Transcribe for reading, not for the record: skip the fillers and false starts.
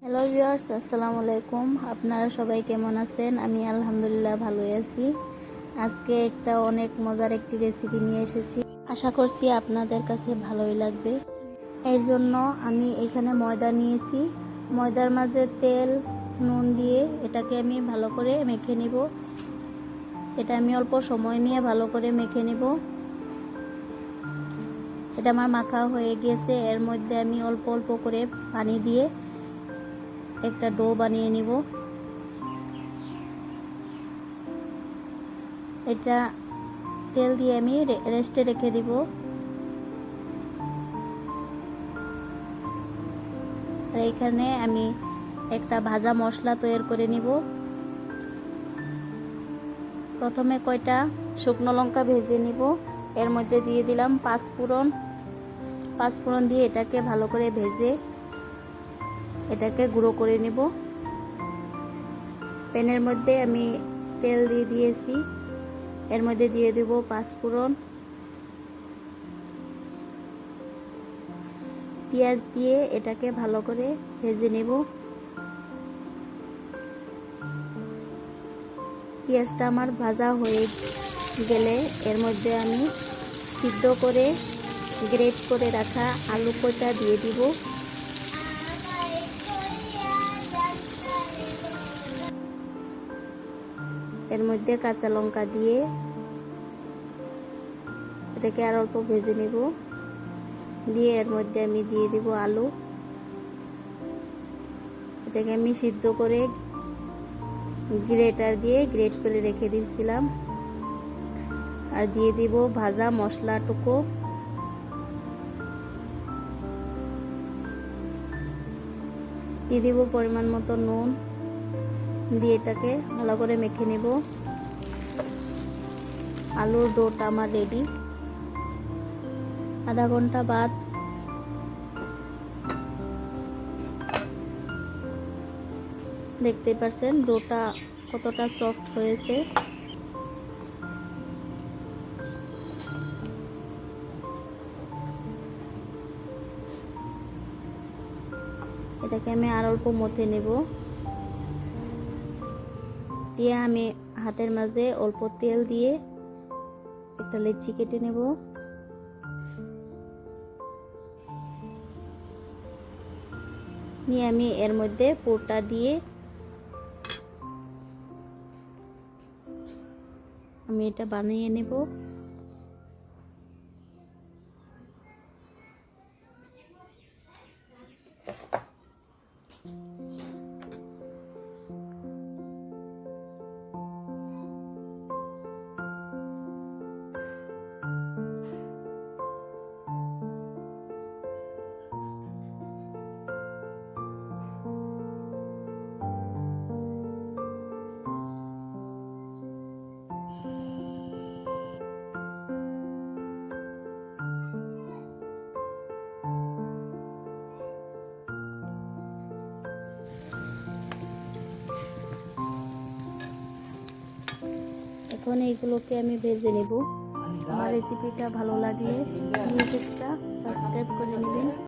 Hello viewers, আসসালামু আলাইকুম। আপনারা সবাই কেমন আছেন? আমি আলহামদুলিল্লাহ ভালোই আছি। আজকে অনেক মজার একটি রেসিপি নিয়ে এসেছি। আশা করছি আপনাদের কাছে ভালোই লাগবে। এর জন্য আমি এখানে ময়দা নিয়েছি। ময়দার মাঝে তেল, নুন দিয়ে এটাকে আমি ভালো করে মেখে নিব। এটা আমি অল্প সময় নিয়ে ভালো করে মেখে নিব। এটা আমার মাখা হয়ে গিয়েছে। এর মধ্যে আমি অল্প অল্প করে পানি দিয়ে একটা ডো বানিয়ে নিব। এটা তেল দিয়ে আমি রেস্টে রেখে দিব। আর এখানে আমি একটা ভাজা মশলা তৈরি করে নিব। প্রথমে কয়টা শুকনো লঙ্কা ভেজে নিব। এর মধ্যে দিয়ে দিলাম পাঁচফোড়ন দিয়ে এটাকে ভালো করে ভেজে এটাকে গুঁড়ো করে নিব। প্যানের মধ্যে আমি তেল দিয়ে দিয়েছি। এর মধ্যে দিয়ে দেব পাঁচফোড়ন, পেঁয়াজ দিয়ে এটাকে ভালো করে ভেজে নেব। পেঁয়াজটা আমার ভাজা হয়ে গেলে এর মধ্যে আমি সিদ্ধ করে গ্রেট করে রাখা আলু কটা দিয়ে দিব। এর মধ্যে কাঁচা লঙ্কা দিয়ে এটাকে আর অল্প ভেজে নেব। দিয়ে এর মধ্যে আমি দিয়ে দিব আলু। এটাকে আমি সিদ্ধ করে গ্রেটার দিয়ে গ্রেট করে রেখে দিয়েছিলাম। আর দিয়ে দিব ভাজা মশলাটুকু। দিয়ে দিব পরিমাণ মতো নুন। দিয়ে এটাকে ভালো করে মেখে নেব। আলুর ডোটা আমার রেডি। আধা ঘন্টা বাদ দেখতে পাচ্ছেন ডোটা কতটা সফট হয়েছে। এটাকে আমি আর অল্প মথে নেব। দিয়ে আমি হাতের মাঝে অল্প তেল দিয়ে একটা লেচি কেটে নেব। নিয়ে আমি এর মধ্যে পুরটা দিয়ে আমি এটা বানিয়ে নেব। এখন এইগুলোকে আমি ভেজে নেব। আমার রেসিপিটা ভালো লাগলে প্লিজ একটা সাবস্ক্রাইব করে নেবেন।